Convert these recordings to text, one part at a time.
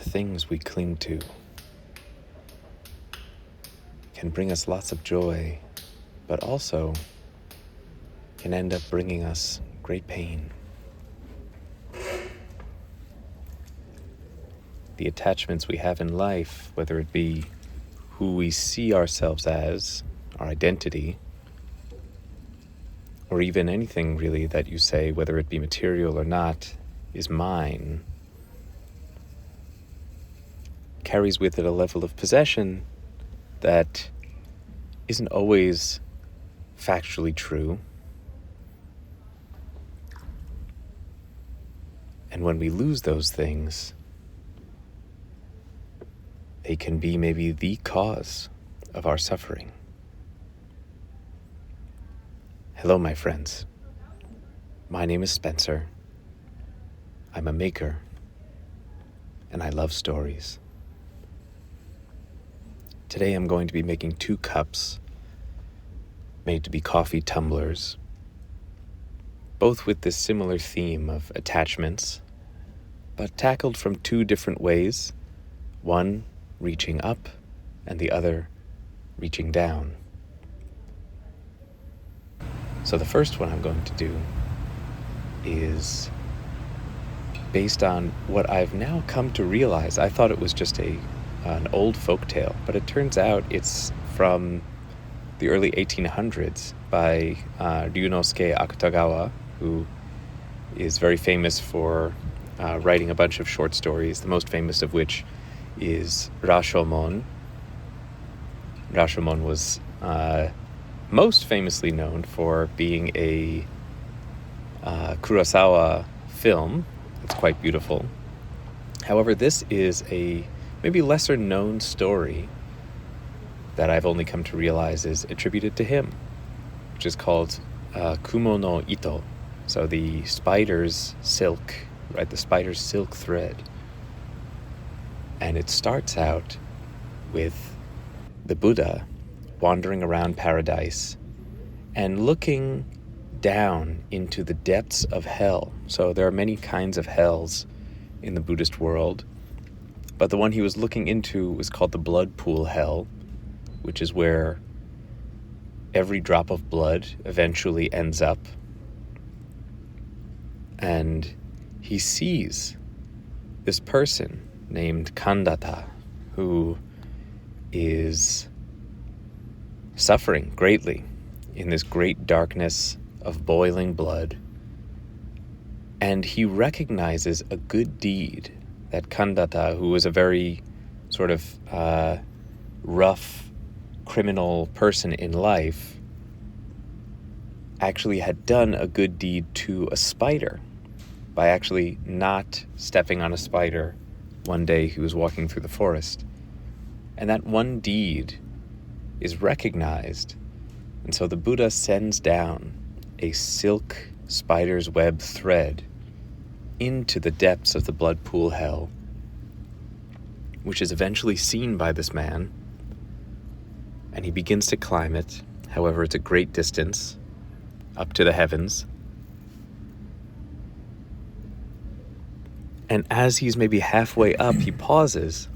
things we cling to can bring us lots of joy, but also can end up bringing us great pain. The attachments we have in life, whether it be who we see ourselves as, our identity, or even anything really that you say, whether it be material or not, is mine, carries with it a level of possession that isn't always factually true. And when we lose those things, they can be maybe the cause of our suffering. Hello, my friends. My name is Spencer. I'm a maker, and I love stories. Today I'm going to be making 2 cups made to be coffee tumblers, both with this similar theme of attachments, but tackled from 2 different ways, one reaching up and the other reaching down. So the first one I'm going to do is based on what I've now come to realize. I thought it was just an old folktale, but it turns out it's from the early 1800s by Ryunosuke Akutagawa, who is very famous for writing a bunch of short stories, the most famous of which is Rashomon. Rashomon was most famously known for being a Kurosawa film. It's quite beautiful. However, this is a maybe lesser known story that I've only come to realize is attributed to him, which is called Kumo no Ito. So the spider's silk, right? The spider's silk thread. And it starts out with the Buddha wandering around paradise and looking down into the depths of hell. So there are many kinds of hells in the Buddhist world, but the one he was looking into was called the blood pool hell, which is where every drop of blood eventually ends up. And he sees this person named Kandata, who is suffering greatly in this great darkness of boiling blood. And he recognizes a good deed that Kandata, who was a very sort of rough criminal person in life, actually had done a good deed to a spider by actually not stepping on a spider one day he was walking through the forest. And that one deed is recognized. And so the Buddha sends down a silk spider's web thread into the depths of the blood pool hell, which is eventually seen by this man. And he begins to climb it. However, it's a great distance up to the heavens. And as he's maybe halfway up, he pauses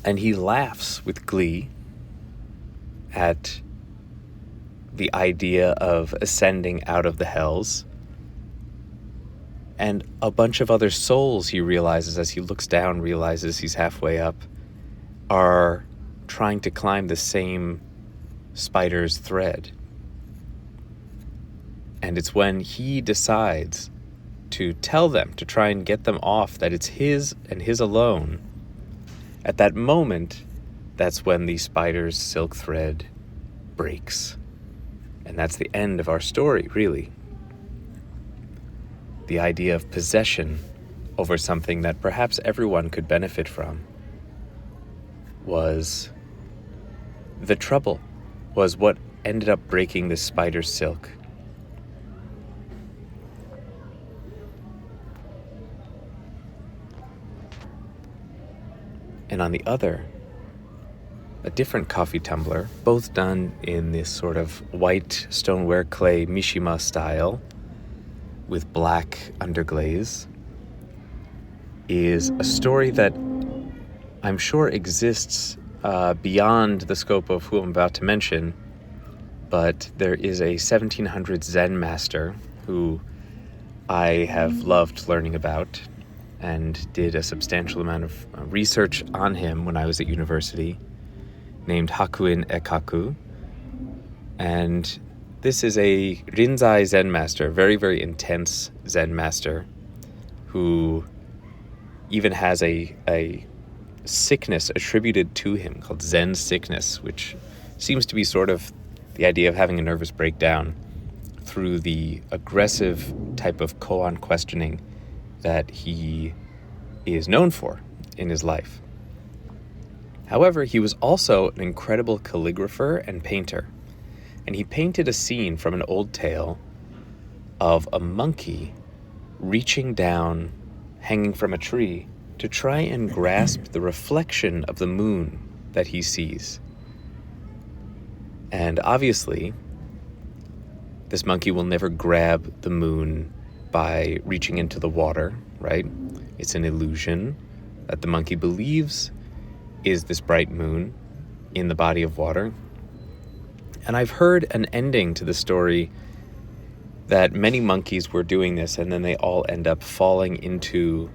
and he laughs with glee at the idea of ascending out of the hells. And a bunch of other souls, he realizes as he looks down, realizes he's halfway up, are trying to climb the same spider's thread. And it's when he decides to tell them, to try and get them off, that it's his and his alone. At that moment, that's when the spider's silk thread breaks. And that's the end of our story, really. The idea of possession over something that perhaps everyone could benefit from was the trouble, was what ended up breaking this spider's silk. And on the other, a different coffee tumbler, both done in this sort of white stoneware clay Mishima style with black underglaze, is a story that I'm sure exists beyond the scope of who I'm about to mention, but there is a 1700 Zen master who I have loved learning about and did a substantial amount of research on him when I was at university, named Hakuin Ekaku. And this is a Rinzai Zen master, very, very intense Zen master, who even has a sickness attributed to him called Zen sickness, which seems to be sort of the idea of having a nervous breakdown through the aggressive type of koan questioning that he is known for in his life. However, he was also an incredible calligrapher and painter, and he painted a scene from an old tale of a monkey reaching down, hanging from a tree, to try and grasp the reflection of the moon that he sees. And obviously, this monkey will never grab the moon by reaching into the water, right? It's an illusion that the monkey believes is this bright moon in the body of water. And I've heard an ending to the story that many monkeys were doing this, and then they all end up falling into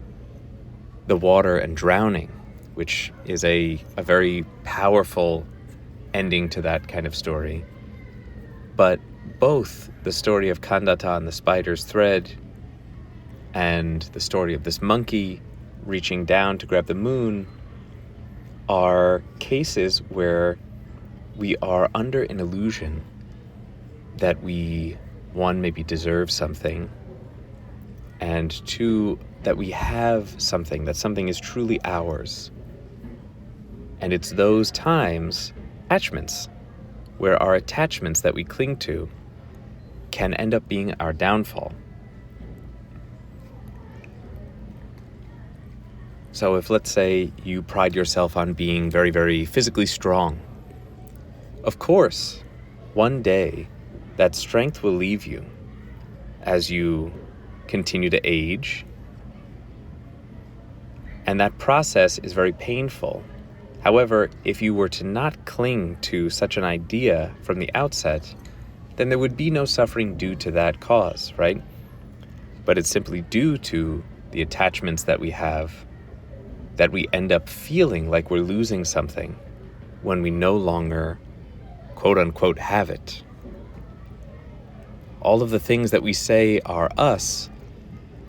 the water and drowning, which is a very powerful ending to that kind of story. But both the story of Kandata and the spider's thread and the story of this monkey reaching down to grab the moon are cases where we are under an illusion that we, one, maybe deserve something, and two, that we have something, that something is truly ours. And it's those times, attachments, where our attachments that we cling to can end up being our downfall. So if, let's say, you pride yourself on being very, very physically strong, of course, one day that strength will leave you as you continue to age. And that process is very painful. However, if you were to not cling to such an idea from the outset, then there would be no suffering due to that cause, right? But it's simply due to the attachments that we have that we end up feeling like we're losing something when we no longer, quote unquote, have it. All of the things that we say are us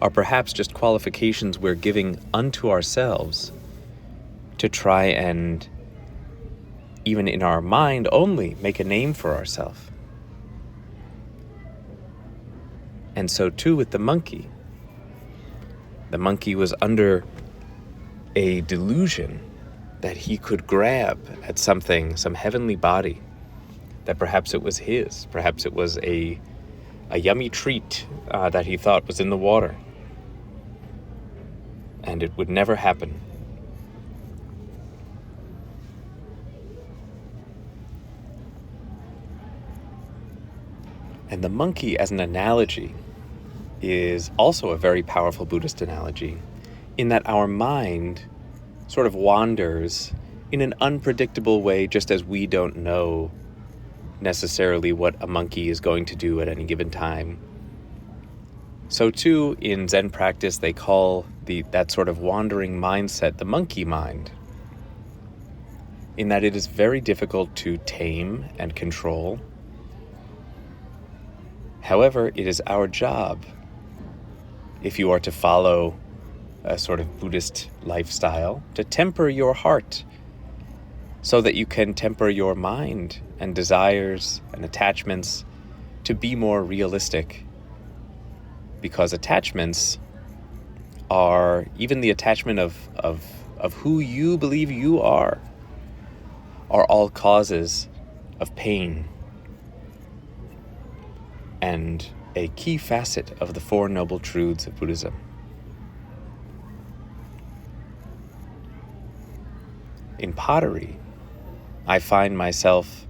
are perhaps just qualifications we're giving unto ourselves to try and, even in our mind only, make a name for ourselves. And so too with the monkey. The monkey was under a delusion that he could grab at something, some heavenly body, that perhaps it was his, perhaps it was a yummy treat that he thought was in the water. And it would never happen. And the monkey as an analogy is also a very powerful Buddhist analogy, in that our mind sort of wanders in an unpredictable way, just as we don't know necessarily what a monkey is going to do at any given time. So too, in Zen practice, they call that sort of wandering mindset the monkey mind, in that it is very difficult to tame and control. However, it is our job, if you are to follow a sort of Buddhist lifestyle, to temper your heart so that you can temper your mind and desires and attachments to be more realistic. Because attachments are, even the attachment of who you believe you are all causes of pain and a key facet of the Four Noble Truths of Buddhism. In pottery, I find myself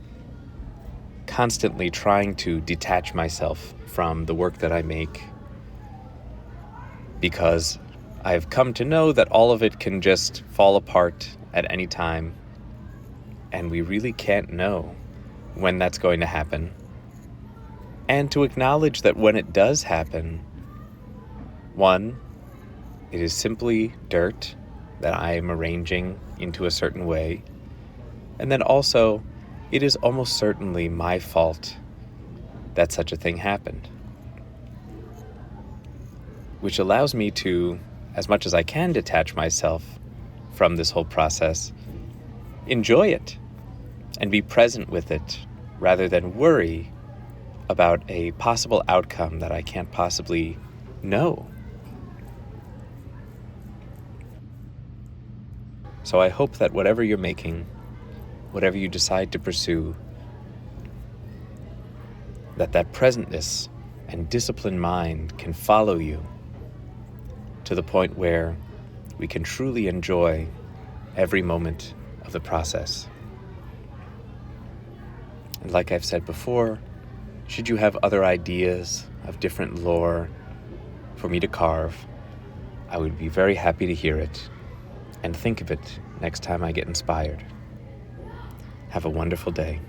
constantly trying to detach myself from the work that I make, because I've come to know that all of it can just fall apart at any time, and we really can't know when that's going to happen. And to acknowledge that when it does happen, one, it is simply dirt that I am arranging into a certain way. And then also, it is almost certainly my fault that such a thing happened. Which allows me to, as much as I can, detach myself from this whole process, enjoy it, and be present with it, rather than worry about a possible outcome that I can't possibly know. So I hope that whatever you're making, whatever you decide to pursue, that presentness and disciplined mind can follow you to the point where we can truly enjoy every moment of the process. And like I've said before, should you have other ideas of different lore for me to carve, I would be very happy to hear it and think of it next time I get inspired. Have a wonderful day.